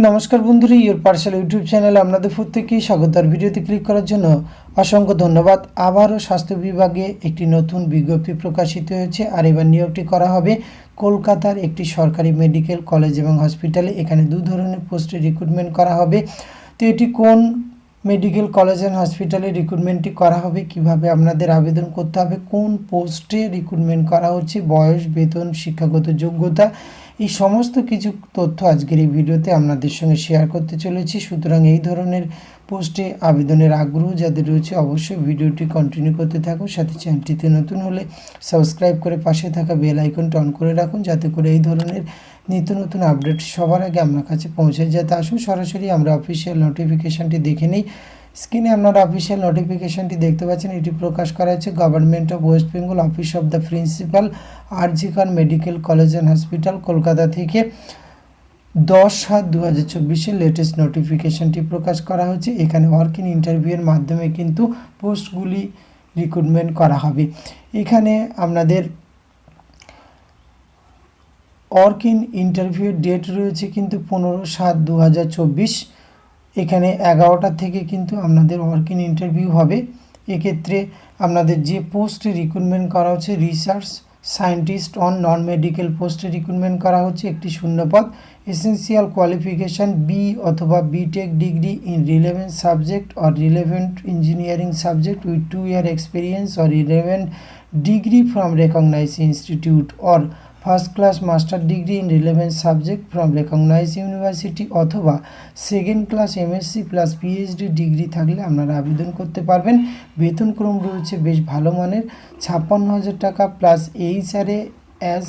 নমস্কার বন্ধুরা, your parcel YouTube চ্যানেলে আপনাদের প্রত্যেককেই স্বাগত। আর ভিডিওতে ক্লিক করার জন্য অসংখ্য ধন্যবাদ। আবারও স্বাস্থ্য বিভাগে একটি নতুন বিজ্ঞপ্তি প্রকাশিত হয়েছে, আর এবার নিয়োগটি করা হবে কলকাতার একটি সরকারি মেডিকেল কলেজ এবং হসপিটালে। এখানে দু ধরনের পোস্টে রিক্রুটমেন্ট করা হবে। তো এটি কোন মেডিকেল কলেজ অ্যান্ড হসপিটালে রিক্রুটমেন্টটি করা হবে, কিভাবে আপনাদের আবেদন করতে হবে, কোন পোস্টে রিক্রুটমেন্ট করা হচ্ছে, বয়স, বেতন, শিক্ষাগত যোগ্যতা, এই সমস্ত কিছু তথ্য আজকের এই ভিডিওতে আপনাদের সঙ্গে শেয়ার করতে চলেছি। সুতরাং এই ধরনের পোস্টে আবেদনের আগ্রহ যাদের রয়েছে অবশ্যই ভিডিওটি কন্টিনিউ করতে থাকুন। সাথে চ্যানেলটিতে নতুন হলে সাবস্ক্রাইব করে পাশে থাকা বেল আইকনটি অন করে রাখুন, যাতে করে এই ধরনের নিত্য নতুন আপডেট সবার আগে আপনার কাছে পৌঁছে যেতে। আসুন সরাসরি আমরা অফিসিয়াল নোটিফিকেশানটি দেখে নিই। স্ক্রিনে আপনারা অফিসিয়াল নোটিফিকেশানটি দেখতে পাচ্ছেন। এটি প্রকাশ করা হয়েছে government of West Bengal, office of the principal, R G. Khan medical college and hospital, Kolkata থেকে 10/7/2024 লেটেস্ট নোটিফিকেশানটি প্রকাশ করা হয়েছে। এখানে ওয়ার্ক ইন ইন্টারভিউয়ের মাধ্যমে কিন্তু পোস্টগুলি রিক্রুটমেন্ট করা হবে। এখানে আপনাদের ওয়ার্ক ইন ইন্টারভিউয়ের ডেট রয়েছে কিন্তু 15/7/2024। এখানে 11টা থেকে কিন্তু আপনাদের ওয়ার্ক ইন ইন্টারভিউ হবে। এক্ষেত্রে আপনাদের যে পোস্টে রিক্রুটমেন্ট করা হচ্ছে research scientist on non medical পোস্টে রিক্রুটমেন্ট করা হচ্ছে, একটি শূন্যপদ। এসেন্সিয়াল কোয়ালিফিকেশান বি অথবা BTech degree in relevant subject or relevant engineering subject with 2 year experience or relevant degree from recognized institute or first class master degree in relevant subject from recognise university অথবা second class MSc plus PhD degree থাকলে আপনারা আবেদন করতে পারবেন। বেতনক্রম রয়েছে বেশ ভালো মানের, 56,000 টাকা plus HRA as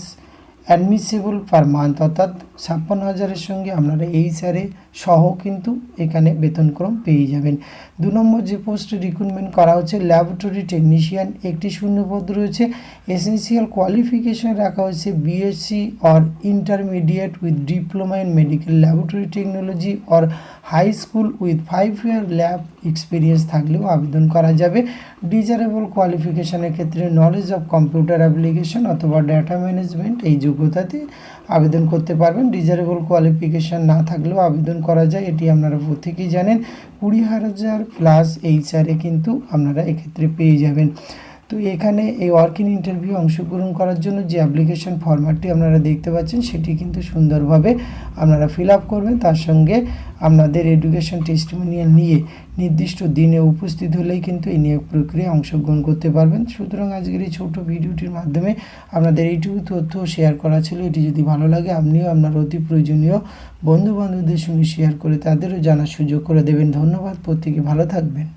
admissible per month, অর্থাৎ 56,000-এর সঙ্গে আপনারা এইচআরএ সহ কিন্তু এখানে বেতনক্রম পেয়ে যাবেন। 2 নম্বর যে পোস্টে রিক্রুটমেন্ট করা হচ্ছে ল্যাবরেটরি টেকনিশিয়ান, একটি শূন্যপদ রয়েছে। এসেন্সিয়াল কোয়ালিফিকেশান রাখা হয়েছে BSc or intermediate with diploma in medical laboratory technology or high school with 5 year lab experience থাকলেও আবেদন করা যাবে। ডিজারেবল কোয়ালিফিকেশানের ক্ষেত্রে নলেজ অফ কম্পিউটার অ্যাপ্লিকেশন অথবা ডাটা ম্যানেজমেন্ট এই যোগ্যতাতে আবেদন করতে পারবেন। ডিজারেবল কোয়ালিফিকেশান না থাকলেও আবেদন করা যায়, এটি আপনারা প্রত্যেকেই জানেন। 20,000 প্লাস এইচআরএ কিন্তু আপনারা এক্ষেত্রে পেয়ে যাবেন। তো এখানে এই ওয়ার্ক ইন ইন্টারভিউ অংশগ্রহণ করার জন্য যে অ্যাপ্লিকেশন ফরম্যাটটি আপনারা দেখতে পাচ্ছেন সেটি কিন্তু সুন্দরভাবে আপনারা ফিল আপ করবেন। তার সঙ্গে আপনাদের এডুকেশন টেস্টিমোনিয়াল নিয়ে নির্দিষ্ট দিনে উপস্থিত হলেই কিন্তু এই নিয়োগ প্রক্রিয়ায় অংশগ্রহণ করতে পারবেন। সুতরাং আজকের এই ছোটো ভিডিওটির মাধ্যমে আপনাদের এইটুকু তথ্য শেয়ার করা ছিল। এটি যদি ভালো লাগে আপনিও আপনার অতি প্রয়োজনীয় বন্ধুবান্ধবদের সঙ্গে শেয়ার করে তাদেরও জানার সুযোগ করে দেবেন। ধন্যবাদ, প্রত্যেকে ভালো থাকবেন।